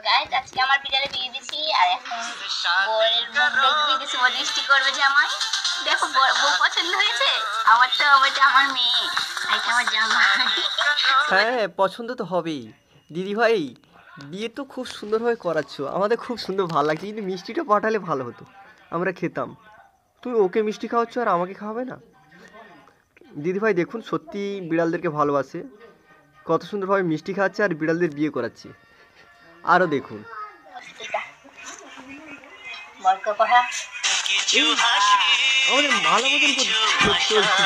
Guys আজকে আমার বিড়ালে বিয়ে দিছি আর এখন বউয়ের মুখ দেখবি কিছু দৃষ্টি করবে জামাই। দেখো বউ পছন্দ হয়েছে আমার, তো আমার মেয়ে আর এটা আমার জামাই। হ্যাঁ পছন্দ তো হবেই দিদি ভাই, বিয়ে তো খুব সুন্দরভাবে করাচ্ছ, আমাদের খুব সুন্দর ভালো লাগছে, কিন্তু মিষ্টিটা পাঠালে ভালো হতো, আমরা খেতাম। তুমি ওকে মিষ্টি খাওয়াচ্ছ আর আমাকে খাওয়াবে না? দিদি ভাই দেখুন সত্যি বিড়ালদেরকে ভালোবাসে, কত সুন্দরভাবে মিষ্টি খাওয়াচ্ছে আর বিড়ালদের বিয়ে করাচ্ছে। আরও দেখুন আমাদের মালা বদল চলছে।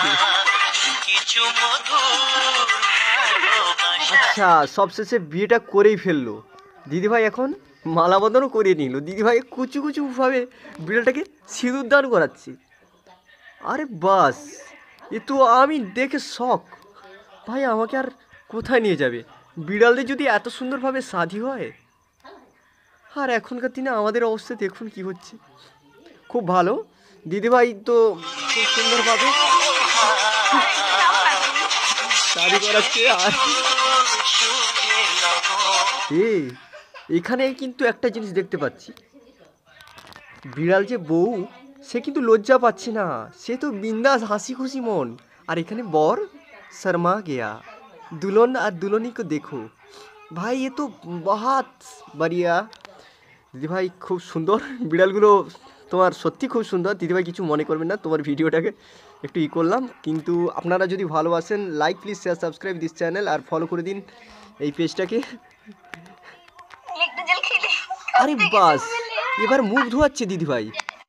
আচ্ছা সবশেষে বিয়েটা করেই ফেললো দিদিভাই, এখন মালা বদলও করিয়ে নিল। দিদিভাই কুচু কুচুভাবে বিড়ালটাকে সিঁদুর দান করাচ্ছে। আরে বাস, এ তো আমি দেখে শখ। ভাই আমাকে আর কোথায় নিয়ে যাবে? বিড়ালদের যদি এত সুন্দরভাবে সাজি হয়, আর এখনকার দিনে আমাদের অবস্থা দেখুন কি হচ্ছে। খুব ভালো দিদিভাই তো খুব সুন্দরভাবে শাড়ি করাচ্ছে। আর এখানে কিন্তু একটা জিনিস দেখতে পাচ্ছি, বিড়াল যে বউ সে কিন্তু লজ্জা পাচ্ছে না, সে তো বিন্দাস হাসি খুশি মন। আর এখানে বর শর্মা গেয়া, দুলহন আর দুলহনী को দেখো ভাই, এ তো বহুত বাড়িয়া। দিদিভাই খুব সুন্দর বিড়ালগুলো, তোমার সত্যি খুব সুন্দর। দিদিভাই কিছু মনে করবেন না, তোমার ভিডিওটাকে একটু করলাম, কিন্তু আপনারা যদি ভালোবাসেন like please share subscribe this channel আর ফলো করে দিন এই পেজটাকে। আরে বাস, এবার মুখ ধোয়াচ্ছে দিদিভাই।